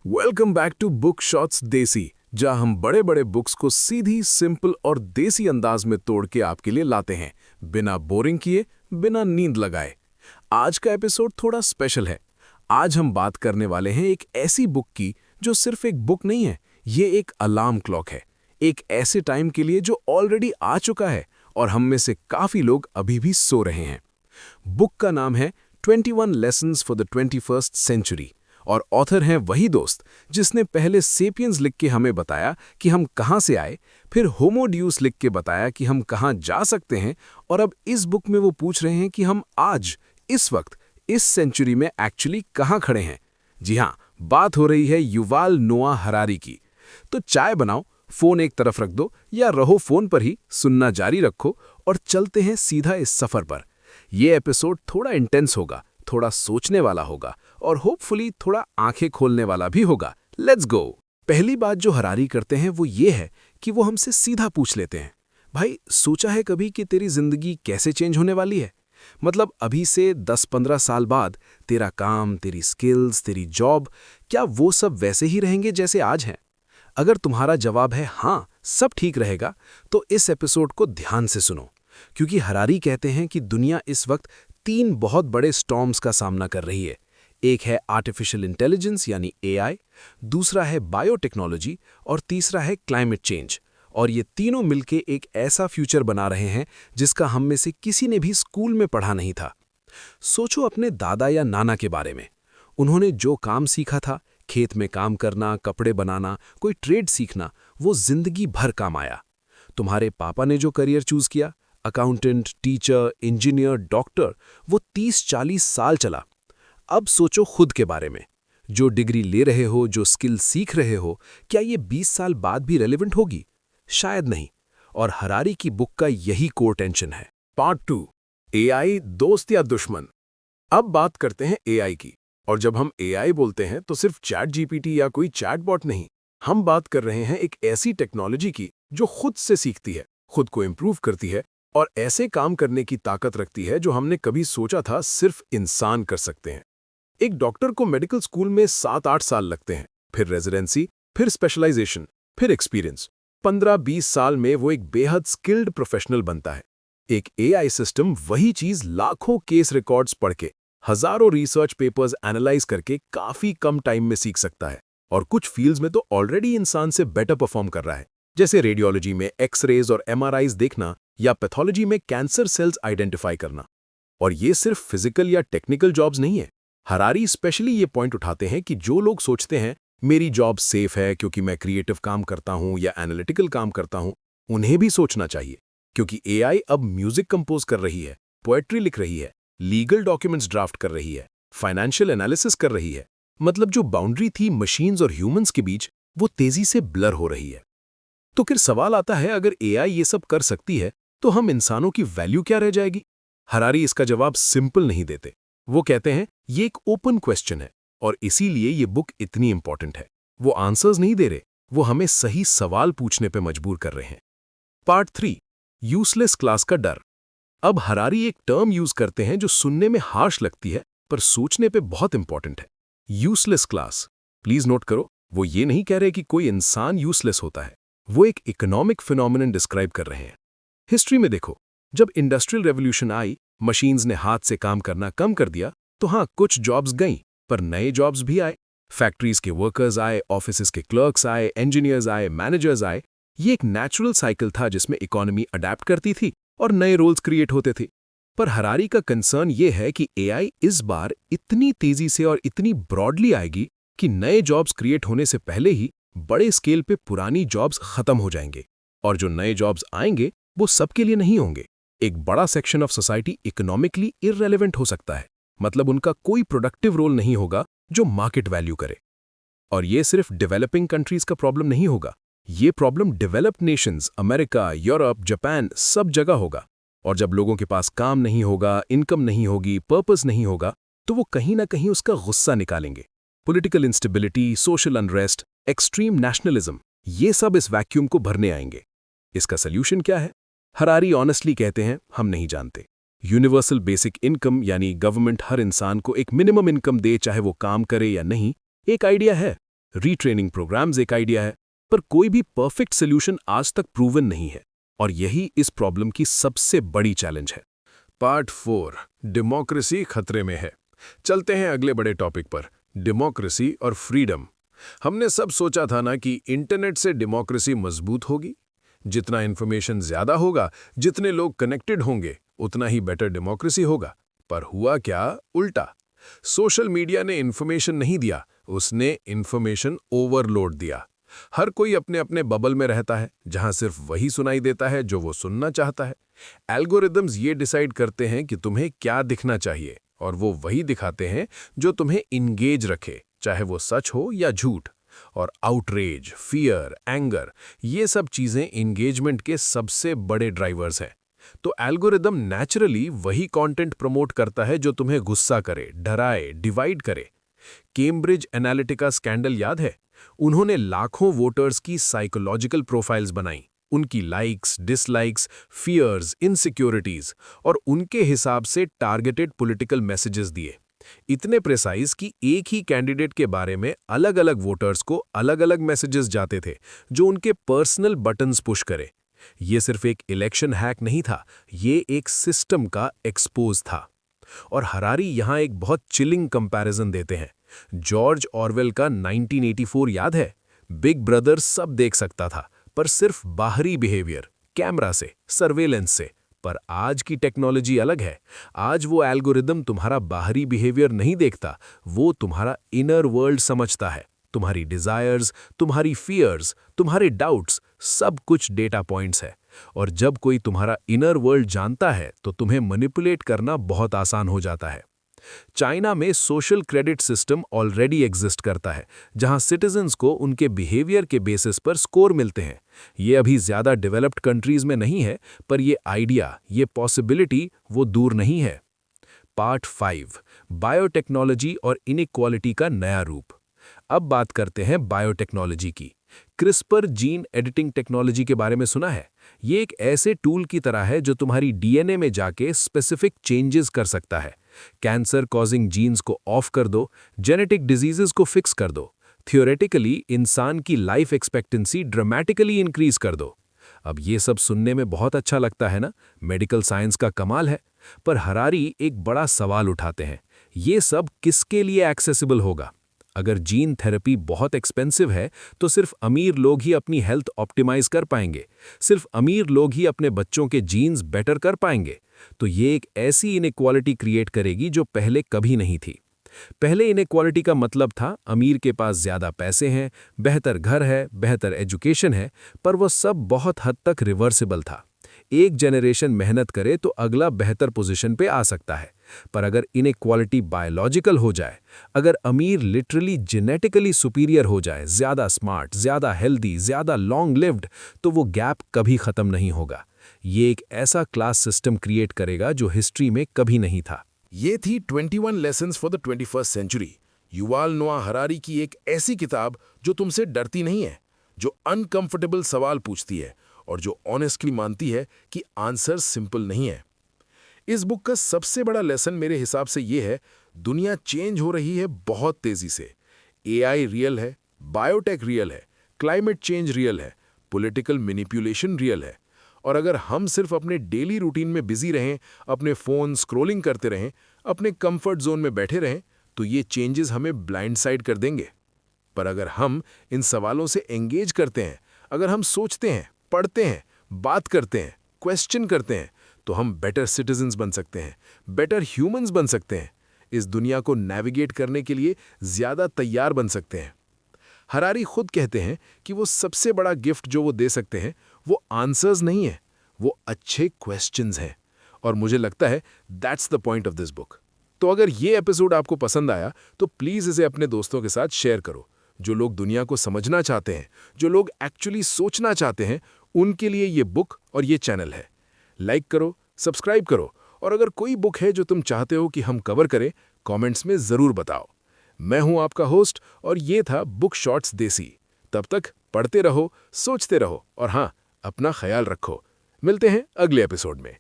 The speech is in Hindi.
Welcome back to Book Shots Desi, जहां हम बड़े बड़े बुक्स को सीधी, सिंपल और देसी अंदाज में तोड़ के आपके लिए लाते हैं, बिना बोरिंग किए, बिना नींद लगाए। आज का एपिसोड थोड़ा स्पेशल है। आज हम बात करने वाले हैं एक ऐसी बुक की जो सिर्फ एक बुक नहीं है, ये एक अलार्म क्लॉक है। एक ऐसे टाइम के लिए जो ऑलरेडी आ चुका है और हम में से काफी लोग अभी भी सो रहे हैं। बुक का नाम है 21 lessons for the 21st century और ऑथर हैं वही दोस्त जिसने पहले सेपियंस लिख के हमें बताया कि हम कहाँ से आए, फिर होमो ड्यूस लिख के बताया कि हम कहाँ जा सकते हैं, और अब इस बुक में वो पूछ रहे हैं कि हम आज, इस वक्त, इस सेंचुरी में एक्चुअली कहाँ खड़े हैं। जी हाँ, बात हो रही है युवाल नोआ हरारी की। तो चाय बनाओ, फोन एक तरफ रख दो या रहो फोन पर ही, सुनना जारी रखो और चलते हैं सीधा इस सफर पर। ये एपिसोड थोड़ा इंटेंस होगा, थोड़ा सोचने वाला होगा और होपफुली थोड़ा आंखें खोलने वाला भी होगा। Let's go. पहली बात जो हरारी करते हैं वो ये है कि वो हमसे सीधा पूछ लेते हैं, भाई सोचा है कभी कि तेरी जिंदगी कैसे चेंज होने वाली है? मतलब अभी से 10-15 साल बाद तेरा काम, तेरी स्किल्स, तेरी जॉब, क्या वो सब वैसे ही रहेंगे जैसे आज हैं? अगर तुम्हारा जवाब है हाँ, सब ठीक रहेगा, तो इस एपिसोड को ध्यान से सुनो, क्योंकि हरारी कहते हैं कि दुनिया इस वक्त 3 बहुत बड़े स्टॉर्म्स का सामना कर रही है। एक है आर्टिफिशियल इंटेलिजेंस यानी एआई, दूसरा है बायोटेक्नोलॉजी और तीसरा है क्लाइमेट चेंज। और ये तीनों मिलके एक ऐसा फ्यूचर बना रहे हैं जिसका हम में से किसी ने भी स्कूल में पढ़ा नहीं था। सोचो अपने दादा या नाना के बारे में। उन्होंने जो काम सीखा था, खेत में काम करना, कपड़े बनाना, कोई ट्रेड सीखना, वो जिंदगी भर काम आया। तुम्हारे पापा ने जो करियर चूज किया, अकाउंटेंट, टीचर, इंजीनियर, डॉक्टर, वो 30-40 साल चला। अब सोचो खुद के बारे में। जो डिग्री ले रहे हो, जो स्किल सीख रहे हो, क्या ये 20 साल बाद भी रेलेवेंट होगी? शायद नहीं। और हरारी की बुक का यही कोर टेंशन है। पार्ट 2, एआई दोस्त या दुश्मन। अब बात करते हैं एआई की। और जब हम एआई बोलते हैं तो सिर्फ चैट जीपीटी या कोई चैटबॉट नहीं, हम बात कर रहे हैं एक ऐसी टेक्नोलॉजी की जो खुद से सीखती है, खुद को इम्प्रूव करती है और ऐसे काम करने की ताकत रखती है जो हमने कभी सोचा था सिर्फ इंसान कर सकते हैं। एक डॉक्टर को मेडिकल स्कूल में 7-8 साल लगते हैं, फिर रेजिडेंसी, फिर स्पेशलाइजेशन, फिर एक्सपीरियंस। 15-20 साल में वो एक बेहद स्किल्ड प्रोफेशनल बनता है। एक एआई सिस्टम वही चीज लाखों केस रिकॉर्ड्स पढ़ के, हजारों रिसर्च पेपर्स एनालाइज करके काफी कम टाइम में सीख सकता है। और कुछ फील्ड्स में तो ऑलरेडी इंसान से बेटर परफॉर्म कर रहा है, जैसे रेडियोलॉजी में एक्सरेज और एमआरआईज देखना या पैथोलॉजी में कैंसर सेल्स आइडेंटिफाई करना। और ये सिर्फ फिजिकल या टेक्निकल जॉब्स नहीं है। हरारी स्पेशली ये पॉइंट उठाते हैं कि जो लोग सोचते हैं मेरी जॉब सेफ है क्योंकि मैं क्रिएटिव काम करता हूं या एनालिटिकल काम करता हूं, उन्हें भी सोचना चाहिए, क्योंकि एआई अब म्यूजिक कंपोज कर रही है, पोएट्री लिख रही है, लीगल डॉक्यूमेंट्स ड्राफ्ट कर रही है, फाइनेंशियल एनालिसिस कर रही है। मतलब जो बाउंड्री थी मशीन्स और ह्यूमंस के बीच, वो तेजी से ब्लर हो रही है। तो फिर सवाल आता है, अगर एआई ये सब कर सकती है तो हम इंसानों की वैल्यू क्या रह जाएगी? हरारी इसका जवाब सिंपल नहीं देते। वो कहते हैं ये एक ओपन क्वेश्चन है और इसीलिए ये बुक इतनी इंपॉर्टेंट है। वो आंसर्स नहीं दे रहे, वो हमें सही सवाल पूछने पे मजबूर कर रहे हैं। पार्ट 3, यूजलेस क्लास का डर। अब हरारी एक टर्म यूज करते हैं जो सुनने में हार्श लगती है पर सोचने पे बहुत इंपॉर्टेंट है। Useless class. प्लीज नोट करो, वो ये नहीं कह रहे कि कोई इंसान यूजलेस होता है, वो एक इकोनॉमिक फिनोमिनन डिस्क्राइब कर रहे हैं। हिस्ट्री में देखो, जब इंडस्ट्रियल रेवोल्यूशन आई, मशीन्स ने हाथ से काम करना कम कर दिया, तो हाँ, कुछ जॉब्स गईं, पर नए जॉब्स भी आए। फैक्ट्रीज के वर्कर्स आए, ऑफिसेज के क्लर्क्स आए, इंजीनियर्स आए, मैनेजर्स आए। ये एक नेचुरल साइकिल था जिसमें इकोनॉमी अडेप्ट करती थी और नए रोल्स क्रिएट होते थे। पर हरारी का कंसर्न ये है कि एआई इस बार इतनी तेजी से और इतनी ब्रॉडली आएगी कि नए जॉब्स क्रिएट होने से पहले ही बड़े स्केल पे पुरानी जॉब्स खत्म हो जाएंगे। और जो नए जॉब्स आएंगे वो सबके लिए नहीं होंगे। एक बड़ा section of society economically irrelevant हो सकता है, मतलब उनका कोई प्रोडक्टिव रोल नहीं होगा जो मार्केट वैल्यू करे। और ये सिर्फ डेवलपिंग कंट्रीज का प्रॉब्लम नहीं होगा, ये problem developed Nations, America, Europe, Japan, सब जगह होगा। और जब लोगों के पास काम नहीं होगा, इनकम नहीं होगी, पर्पस नहीं होगा, तो वो कहीं ना कहीं उसका गुस्सा निकालेंगे। Political instability, social unrest, extreme nationalism, ये सब इस वैक्यूम को भरने आएंगे। इसका सल्यूशन क्या है? हरारी ऑनेस्टली कहते हैं, हम नहीं जानते। यूनिवर्सल बेसिक इनकम यानी गवर्नमेंट हर इंसान को एक मिनिमम इनकम दे, चाहे वो काम करे या नहीं, एक आइडिया है, रीट्रेनिंग प्रोग्राम्स एक आइडिया है, पर कोई भी परफेक्ट सोल्यूशन आज तक प्रूवन नहीं है, और यही इस प्रॉब्लम की सबसे बड़ी चैलेंज है। पार्ट 4, डेमोक्रेसी खतरे में है। चलते हैं अगले बड़े टॉपिक पर, डेमोक्रेसी और फ्रीडम। हमने सब सोचा था ना कि इंटरनेट से डेमोक्रेसी मजबूत होगी। जितना इन्फॉर्मेशन ज्यादा होगा, जितने लोग कनेक्टेड होंगे, उतना ही बेटर डेमोक्रेसी होगा। पर हुआ क्या? उल्टा। सोशल मीडिया ने इन्फॉर्मेशन नहीं दिया, उसने इन्फॉर्मेशन ओवरलोड दिया। हर कोई अपने अपने बबल में रहता है, जहां सिर्फ वही सुनाई देता है जो वो सुनना चाहता है। एल्गोरिदम्स ये डिसाइड करते हैं कि तुम्हें क्या दिखना चाहिए, और वो वही दिखाते हैं जो तुम्हें इंगेज रखे, चाहे वो सच हो या झूठ। और आउटरेज, फियर, एंगर, ये सब चीजें इंगेजमेंट के सबसे बड़े ड्राइवर्स हैं। तो एल्गोरिदम नेचुरली वही कंटेंट प्रमोट करता है जो तुम्हें गुस्सा करे, डराए, डिवाइड करे। कैम्ब्रिज एनालिटिका स्कैंडल याद है? उन्होंने लाखों वोटर्स की साइकोलॉजिकल प्रोफाइल्स बनाई, उनकी लाइक्स, डिसलाइक्स, फियर्स, इनसिक्योरिटीज, और उनके हिसाब से टारगेटेड पॉलिटिकल मैसेजेस दिए। इतने प्रिसाइज कि एक ही कैंडिडेट के बारे में अलग अलग वोटर्स को अलग अलग मैसेजेस जाते थे, जो उनके पर्सनल बटन्स पुश करे। ये सिर्फ एक इलेक्शन हैक नहीं था, ये एक सिस्टम का एक्सपोज था। और हरारी यहाँ एक बहुत चिलिंग कंपैरिजन देते हैं। जॉर्ज ऑरवेल का 1984 याद है? बिग ब्रदर सब देख सकता था, पर सिर्फ बाहरी बिहेवियर, कैमरा से, सर्वेलेंस से। पर आज की टेक्नोलॉजी अलग है। आज वो एल्गोरिदम तुम्हारा बाहरी बिहेवियर नहीं देखता, वो तुम्हारा इनर वर्ल्ड समझता है। तुम्हारी डिजायर्स, तुम्हारी फियर्स, तुम्हारे डाउट्स, सब कुछ डेटा पॉइंट्स है। और जब कोई तुम्हारा इनर वर्ल्ड जानता है, तो तुम्हें मैनिपुलेट करना बहुत आसान हो जाता है। चाइना में social credit system already exist करता है, जहां सिटीजन्स को उनके बिहेवियर के बेसिस पर स्कोर मिलते हैं। ये अभी ज्यादा डेवलप्ड कंट्रीज में नहीं है, पर ये आइडिया, ये पॉसिबिलिटी वो दूर नहीं है। पार्ट 5, बायोटेक्नोलॉजी और इनइक्वालिटी का नया रूप। अब बात करते हैं बायोटेक्नोलॉजी की। क्रिस्पर जीन एडिटिंग टेक्नोलॉजी के बारे में सुना है? ये एक ऐसे टूल की तरह है जो तुम्हारी डीएनए में जाके स्पेसिफिक चेंजेस कर सकता है। कैंसर कॉजिंग जीन्स को ऑफ कर दो, जेनेटिक डिजीजेस को फिक्स कर दो, थियोरेटिकली इंसान की लाइफ एक्सपेक्टेंसी ड्रामेटिकली इंक्रीज कर दो। अब ये सब सुनने में बहुत अच्छा लगता है ना, मेडिकल साइंस का कमाल है। पर हरारी एक बड़ा सवाल उठाते हैं, ये सब किसके लिए एक्सेसिबल होगा? अगर जीन थेरेपी बहुत एक्सपेंसिव है, तो सिर्फ अमीर लोग ही अपनी हेल्थ ऑप्टिमाइज कर पाएंगे, सिर्फ अमीर लोग ही अपने बच्चों के जीन्स बेटर कर पाएंगे। तो ये एक ऐसी इनइक्वालिटी क्रिएट करेगी जो पहले कभी नहीं थी। पहले इनइक्वालिटी का मतलब था अमीर के पास ज्यादा पैसे हैं, बेहतर घर है, बेहतर एजुकेशन है, पर वह सब बहुत हद तक रिवर्सिबल था। एक जनरेशन मेहनत करे तो अगला बेहतर पोजीशन पे आ सकता है। पर अगर इनइक्वालिटी बायोलॉजिकल हो जाए, अगर अमीर लिटरली जेनेटिकली सुपीरियर हो जाए, ज्यादा स्मार्ट, ज्यादा हेल्दी, ज्यादा लॉन्ग लिव्ड, तो वो गैप कभी खत्म नहीं होगा। ये एक ऐसा क्लास सिस्टम क्रिएट करेगा जो हिस्ट्री में कभी नहीं था। ये थी 21 lessons for the 21st century, Yuval Noah Harari की एक ऐसी किताब जो तुमसे डरती नहीं है, जो अनकंफर्टेबल सवाल पूछती है, और जो ऑनेस्टली मानती है कि आंसर सिंपल नहीं है। इस बुक का सबसे बड़ा लेसन मेरे हिसाब से ये है, दुनिया चेंज हो रही है बहुत तेजी से। एआई रियल है, बायोटेक रियल है, क्लाइमेट चेंज रियल है, पॉलिटिकल मैनिपुलेशन रियल है। और अगर हम सिर्फ अपने डेली रूटीन में बिजी रहें, अपने फोन स्क्रॉलिंग करते रहें, अपने कंफर्ट जोन में बैठे रहें, तो ये चेंजेस हमें ब्लाइंड साइड कर देंगे। पर अगर हम इन सवालों से एंगेज करते हैं, अगर हम सोचते हैं, पढ़ते हैं, बात करते हैं, क्वेश्चन करते हैं, तो हम बेटर सिटीजन्स बन सकते हैं, बेटर ह्यूमंस बन सकते हैं, इस दुनिया को नेविगेट करने के लिए ज्यादा तैयार बन सकते हैं। हरारी खुद कहते हैं कि वो सबसे बड़ा गिफ्ट जो वो दे सकते हैं, वो आंसर्स नहीं है, वो अच्छे क्वेश्चंस हैं। और मुझे लगता है that's the point of this book. तो अगर ये एपिसोड आपको पसंद आया, तो प्लीज़ इसे अपने दोस्तों के साथ शेयर करो। जो लोग दुनिया को समझना चाहते हैं, जो लोग एक्चुअली सोचना चाहते हैं, उनके लिए ये बुक और ये चैनल है। लाइक करो, सब्सक्राइब करो, और अगर कोई बुक है जो तुम चाहते हो कि हम कवर करें, कमेंट्स में ज़रूर बताओ। मैं हूं आपका होस्ट, और ये था बुक शॉट्स देसी। तब तक पढ़ते रहो, सोचते रहो, और हाँ, अपना ख्याल रखो। मिलते हैं अगले एपिसोड में।